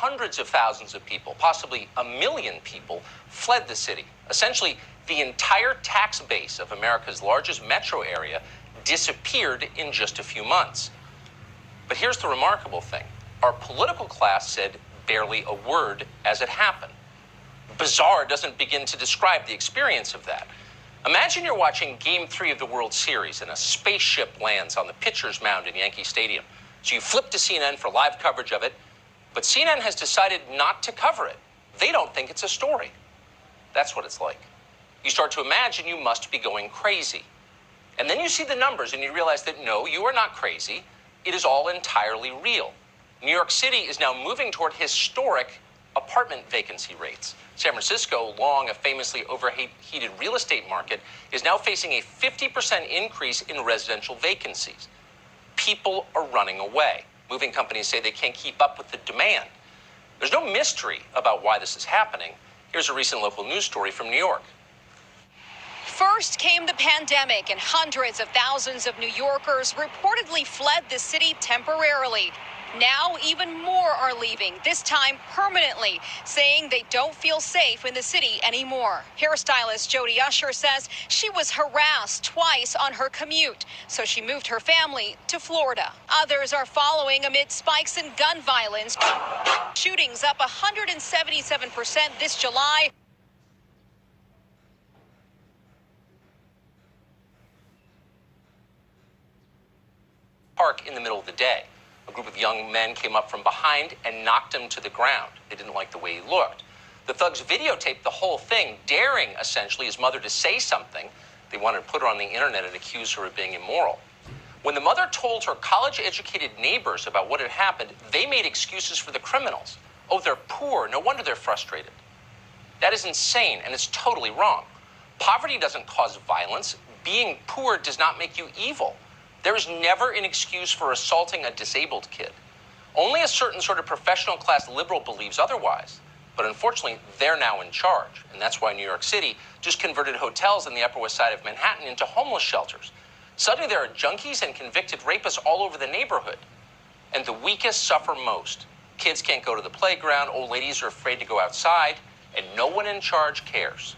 hundreds of thousands of people, possibly 1 million people, fled the city. Essentially, the entire tax base of America's largest metro area disappeared in just a few months. But here's the remarkable thing. Our political class said barely a word as it happened. Bizarre doesn't begin to describe the experience of that. Imagine you're watching Game 3 of the World Series and a spaceship lands on the pitcher's mound in Yankee Stadium. So you flip to CNN for live coverage of it, but CNN has decided not to cover it. They don't think it's a story. That's what it's like. You start to imagine you must be going crazy. And then you see the numbers and you realize that no, you are not crazy. It is all entirely real. New York City is now moving toward historic apartment vacancy rates. San Francisco, long a famously overheated real estate market, is now facing a 50% increase in residential vacancies. People are running away. Moving companies say they can't keep up with the demand. There's no mystery about why this is happening. Here's a recent local news story from New York. First came the pandemic, and hundreds of thousands of New Yorkers reportedly fled the city temporarily. Now, even more are leaving, this time permanently, saying they don't feel safe in the city anymore. Hairstylist Jody Usher says she was harassed twice on her commute, so she moved her family to Florida. Others are following amid spikes in gun violence. Shootings up 177% this July. Park in the middle of the day. A group of young men came up from behind and knocked him to the ground. They didn't like the way he looked. The thugs videotaped the whole thing, daring, essentially, his mother to say something. They wanted to put her on the internet and accuse her of being immoral. When the mother told her college-educated neighbors about what had happened, they made excuses for the criminals. Oh, they're poor. No wonder they're frustrated. That is insane, and it's totally wrong. Poverty doesn't cause violence. Being poor does not make you evil. There is never an excuse for assaulting a disabled kid. Only a certain sort of professional class liberal believes otherwise. But unfortunately, they're now in charge. And that's why New York City just converted hotels on the Upper West Side of Manhattan into homeless shelters. Suddenly, there are junkies and convicted rapists all over the neighborhood. And the weakest suffer most. Kids can't go to the playground, old ladies are afraid to go outside, and no one in charge cares.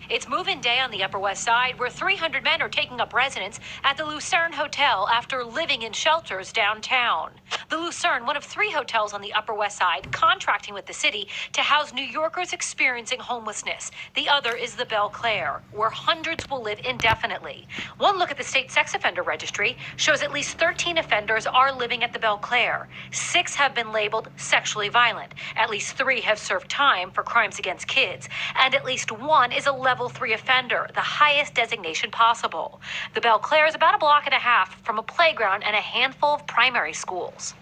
It's move-in day on the Upper West Side, where 300 men are taking up residence at the Lucerne Hotel after living in shelters downtown. The Lucerne, one of 3 hotels on the Upper West Side, contracting with the city to house New Yorkers experiencing homelessness. The other is the Belle Claire, where hundreds will live indefinitely. One look at the state sex offender registry shows at least 13 offenders are living at the Belle Claire. 6 have been labeled sexually violent. At least 3 have served time for crimes against kids. And at least 1 is a level 3 offender, the highest designation possible. The Belle Claire is about a block and a half from a playground and a handful of primary schools.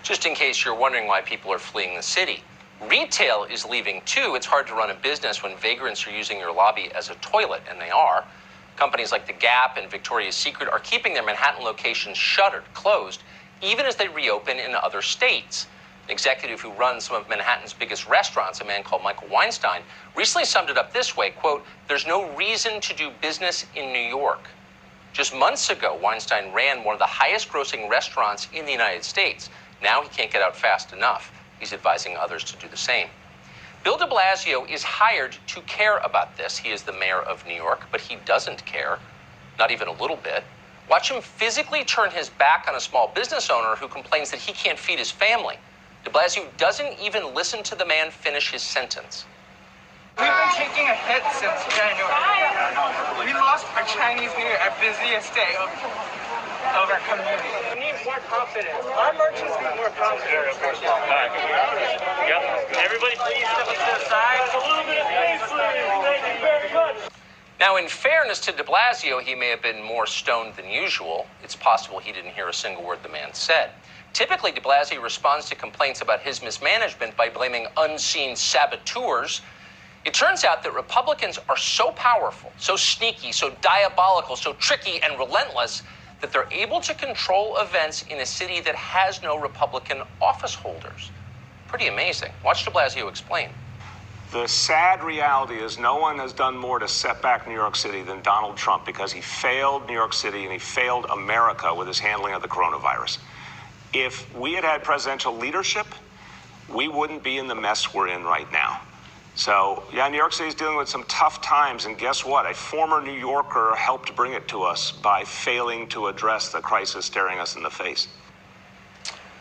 Just in case you're wondering why people are fleeing the city, retail is leaving too. It's hard to run a business when vagrants are using your lobby as a toilet, and they are. Companies like The Gap and Victoria's Secret are keeping their Manhattan locations shuttered, closed, even as they reopen in other states. An executive who runs some of Manhattan's biggest restaurants, a man called Michael Weinstein, recently summed it up this way, quote, "There's no reason to do business in New York." Just months ago, Weinstein ran one of the highest grossing restaurants in the United States. Now he can't get out fast enough. He's advising others to do the same. Bill de Blasio is hired to care about this. He is the mayor of New York, but he doesn't care, not even a little bit. Watch him physically turn his back on a small business owner who complains that he can't feed his family. De Blasio doesn't even listen to the man finish his sentence. We've been taking a hit since January. We lost our Chinese New Year, our busiest day of our community. We need more confidence. Our merchants need more confidence. All right. Yep. Everybody please step up to the side. A little bit of space, please. Thank you very much. Now, in fairness to de Blasio, he may have been more stoned than usual. It's possible he didn't hear a single word the man said. Typically, de Blasio responds to complaints about his mismanagement by blaming unseen saboteurs. It turns out that Republicans are so powerful, so sneaky, so diabolical, so tricky and relentless that they're able to control events in a city that has no Republican office holders. Pretty amazing. Watch de Blasio explain. The sad reality is no one has done more to set back New York City than Donald Trump, because he failed New York City and he failed America with his handling of the coronavirus. If we had had presidential leadership, we wouldn't be in the mess we're in right now. So, yeah, New York City is dealing with some tough times, and guess what? A former New Yorker helped bring it to us by failing to address the crisis staring us in the face.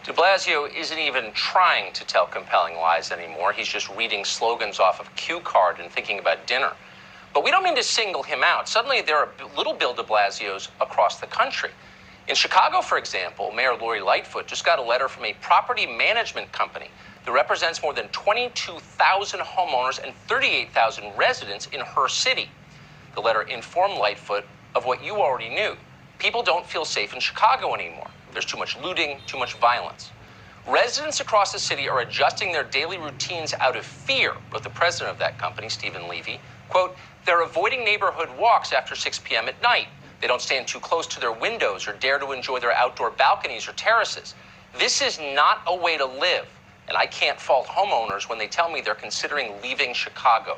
De Blasio isn't even trying to tell compelling lies anymore. He's just reading slogans off of a cue card and thinking about dinner. But we don't mean to single him out. Suddenly, there are little Bill de Blasios across the country. In Chicago, for example, Mayor Lori Lightfoot just got a letter from a property management company that represents more than 22,000 homeowners and 38,000 residents in her city. The letter informed Lightfoot of what you already knew. People don't feel safe in Chicago anymore. There's too much looting, too much violence. Residents across the city are adjusting their daily routines out of fear, wrote the president of that company, Stephen Levy. Quote, they're avoiding neighborhood walks after 6 p.m. at night. They don't stand too close to their windows or dare to enjoy their outdoor balconies or terraces. This is not a way to live. And I can't fault homeowners when they tell me they're considering leaving Chicago,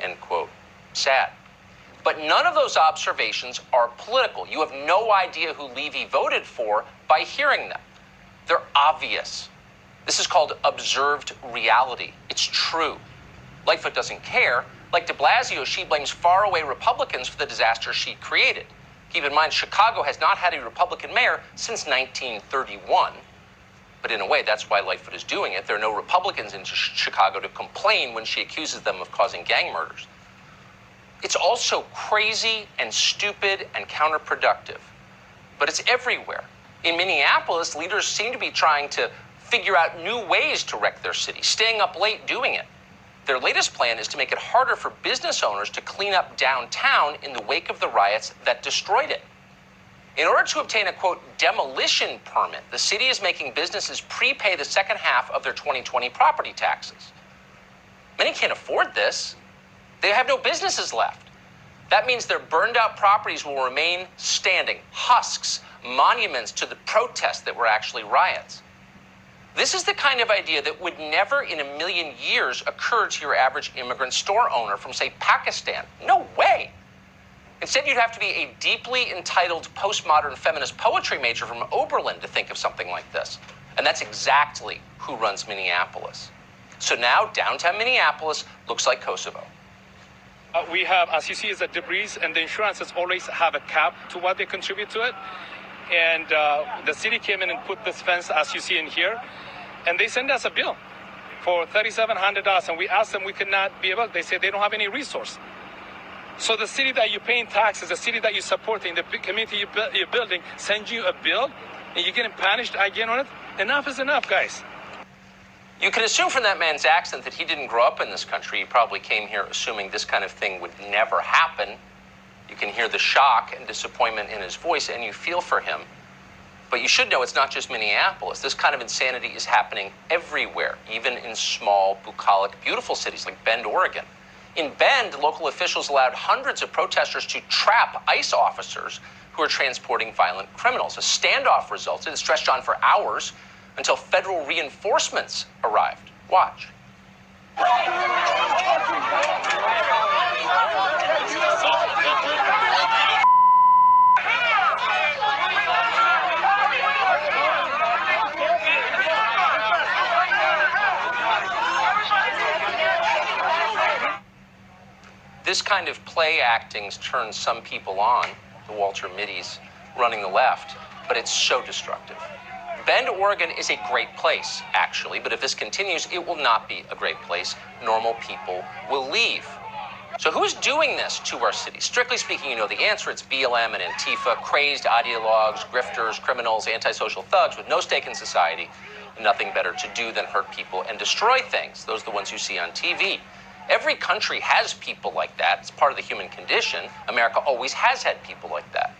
end quote. Sad. But none of those observations are political. You have no idea who Levy voted for by hearing them. They're obvious. This is called observed reality. It's true. Lightfoot doesn't care. Like de Blasio, she blames faraway Republicans for the disaster she created. Keep in mind, Chicago has not had a Republican mayor since 1931. But in a way, that's why Lightfoot is doing it. There are no Republicans in Chicago to complain when she accuses them of causing gang murders. It's also crazy and stupid and counterproductive. But it's everywhere. In Minneapolis, leaders seem to be trying to figure out new ways to wreck their city, staying up late doing it. Their latest plan is to make it harder for business owners to clean up downtown in the wake of the riots that destroyed it. In order to obtain a, quote, demolition permit, the city is making businesses prepay the second half of their 2020 property taxes. Many can't afford this. They have no businesses left. That means their burned out properties will remain standing, husks, monuments to the protests that were actually riots. This is the kind of idea that would never in a million years occur to your average immigrant store owner from, say, Pakistan. No way. Instead, you'd have to be a deeply entitled postmodern feminist poetry major from Oberlin to think of something like this. And that's exactly who runs Minneapolis. So now downtown Minneapolis looks like Kosovo. We have, as you see, is the debris, and the insurances always have a cap to what they contribute to it. And the city came in and put this fence, as you see in here, and they sent us a bill for $3,700. And we asked them we could not be able. They said they don't have any resource. So the city that you're paying taxes, the city that you're supporting, the community you're building, sends you a bill, and you're getting punished again on it. Enough is enough, guys. You can assume from that man's accent that he didn't grow up in this country. He probably came here assuming this kind of thing would never happen. You can hear the shock and disappointment in his voice, and you feel for him. But you should know it's not just Minneapolis. This kind of insanity is happening everywhere, even in small, bucolic, beautiful cities like Bend, Oregon. In Bend, local officials allowed hundreds of protesters to trap ICE officers who are transporting violent criminals. A standoff resulted. It stretched on for hours until federal reinforcements arrived. Watch. This kind of play acting's turned some people on, the Walter Mitty's running the left, but it's so destructive. Bend, Oregon is a great place, actually, but if this continues, it will not be a great place. Normal people will leave. So who's doing this to our city? Strictly speaking, you know the answer. It's BLM and Antifa, crazed ideologues, grifters, criminals, antisocial thugs with no stake in society, nothing better to do than hurt people and destroy things. Those are the ones you see on TV. Every country has people like that. It's part of the human condition. America always has had people like that.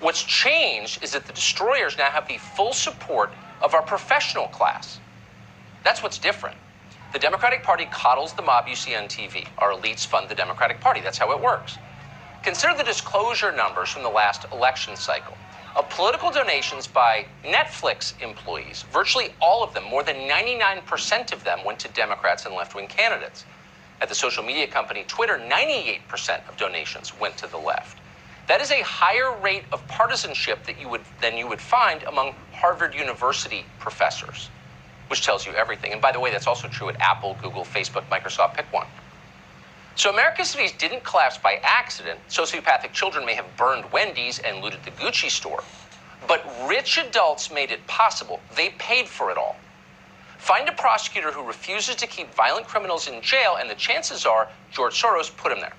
What's changed is that the destroyers now have the full support of our professional class. That's what's different. The Democratic Party coddles the mob you see on TV. Our elites fund the Democratic Party. That's how it works. Consider the disclosure numbers from the last election cycle. Of political donations by Netflix employees, virtually all of them, more than 99% of them, went to Democrats and left-wing candidates. At the social media company Twitter, 98% of donations went to the left. That is a higher rate of partisanship than you would find among Harvard University professors, which tells you everything. And by the way, that's also true at Apple, Google, Facebook, Microsoft, pick one. So America's cities didn't collapse by accident. Sociopathic children may have burned Wendy's and looted the Gucci store, but rich adults made it possible. They paid for it all. Find a prosecutor who refuses to keep violent criminals in jail, and the chances are George Soros put him there.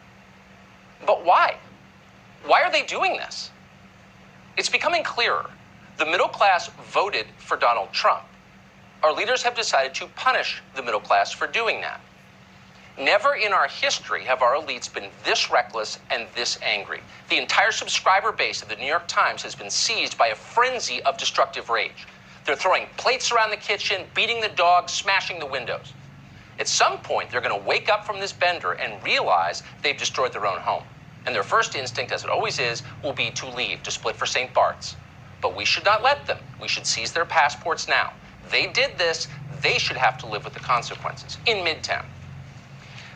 But why? Why are they doing this? It's becoming clearer. The middle class voted for Donald Trump. Our leaders have decided to punish the middle class for doing that. Never in our history have our elites been this reckless and this angry. The entire subscriber base of the New York Times has been seized by a frenzy of destructive rage. They're throwing plates around the kitchen, beating the dogs, smashing the windows. At some point, they're going to wake up from this bender and realize they've destroyed their own home. And their first instinct, as it always is, will be to leave, to split for St. Bart's. But we should not let them. We should seize their passports now. They did this. They should have to live with the consequences in Midtown.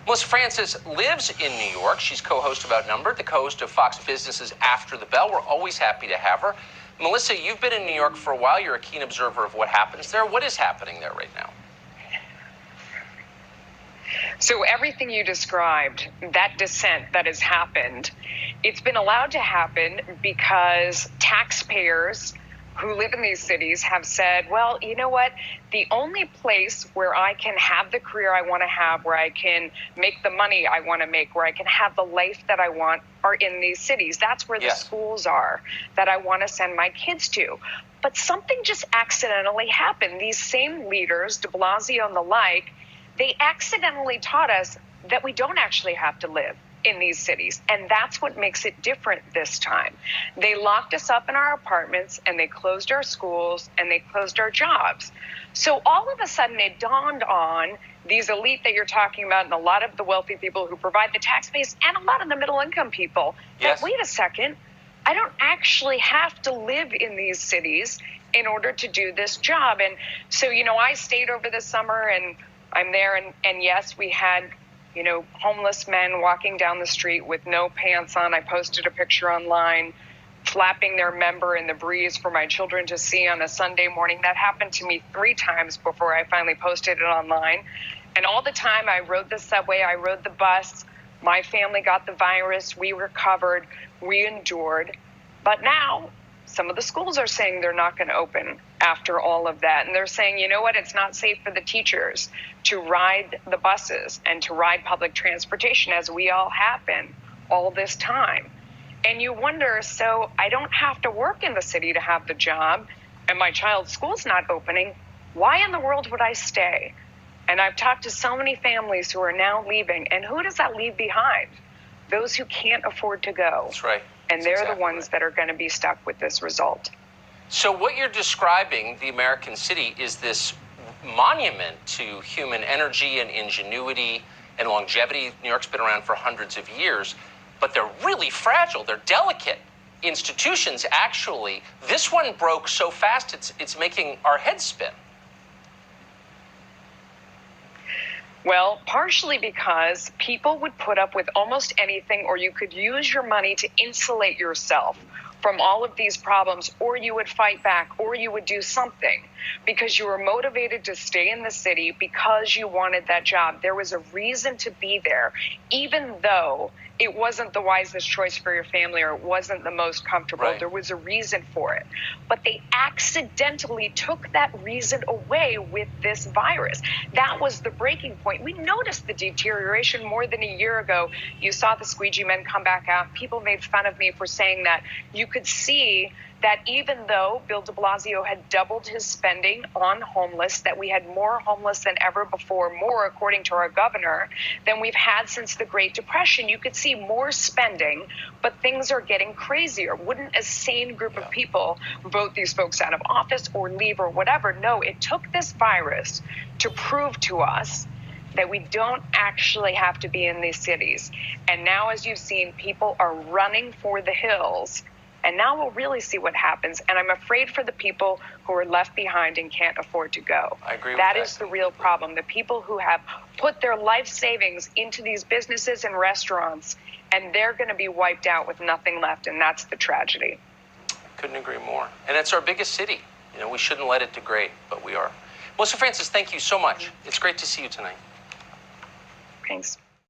Melissa Francis lives in New York. She's co-host of Outnumbered, the co-host of Fox Business's After the Bell. We're always happy to have her. Melissa, you've been in New York for a while. You're a keen observer of what happens there. What is happening there right now? So everything you described, that dissent that has happened, it's been allowed to happen because taxpayers who live in these cities have said, well, you know what? The only place where I can have the career I want to have, where I can make the money I want to make, where I can have the life that I want are in these cities. That's where the schools are that I want to send my kids to. But something just accidentally happened. These same leaders, de Blasio and the like, they accidentally taught us that we don't actually have to live in these cities. And that's what makes it different this time. They locked us up in our apartments and they closed our schools and they closed our jobs. So all of a sudden it dawned on these elite that you're talking about and a lot of the wealthy people who provide the tax base and a lot of the middle income people that, wait a second, I don't actually have to live in these cities in order to do this job. And so, I stayed over the summer and I'm there and yes, we had, homeless men walking down the street with no pants on. I posted a picture online, flapping their member in the breeze for my children to see on a Sunday morning. That happened to me 3 times before I finally posted it online. And all the time I rode the subway, I rode the bus. My family got the virus. We recovered. We endured. But now some of the schools are saying they're not going to open after all of that. And they're saying, you know what, it's not safe for the teachers to ride the buses and to ride public transportation as we all have been all this time. And you wonder, so I don't have to work in the city to have the job and my child's school's not opening. Why in the world would I stay? And I've talked to so many families who are now leaving. And who does that leave behind? Those who can't afford to go. That's right. And they're the ones that are going to be stuck with this result. So what you're describing, the American city, is this monument to human energy and ingenuity and longevity. New York's been around for hundreds of years, but they're really fragile. They're delicate institutions, actually. This one broke so fast, it's making our heads spin. Well, partially because people would put up with almost anything, or you could use your money to insulate yourself from all of these problems, or you would fight back, or you would do something because you were motivated to stay in the city because you wanted that job. There was a reason to be there, even though it wasn't the wisest choice for your family or it wasn't the most comfortable. Right. There was a reason for it. But they accidentally took that reason away with this virus. That was the breaking point. We noticed the deterioration more than a year ago. You saw the squeegee men come back out. People made fun of me for saying that. You could see that even though Bill de Blasio had doubled his spending on homeless, that we had more homeless than ever before, more, according to our governor, than we've had since the Great Depression. You could see more spending, but things are getting crazier. Wouldn't a sane group of people vote these folks out of office or leave or whatever? No, it took this virus to prove to us that we don't actually have to be in these cities. And now, as you've seen, people are running for the hills And now we'll really see what happens. And I'm afraid for the people who are left behind and can't afford to go. I agree with that. that Is the real problem. The people who have put their life savings into these businesses and restaurants, and they're going to be wiped out with nothing left. And that's the tragedy. Couldn't agree more. And it's our biggest city. You know, we shouldn't let it degrade, but we are. Melissa Francis, thank you so much. It's great to see you tonight. Thanks.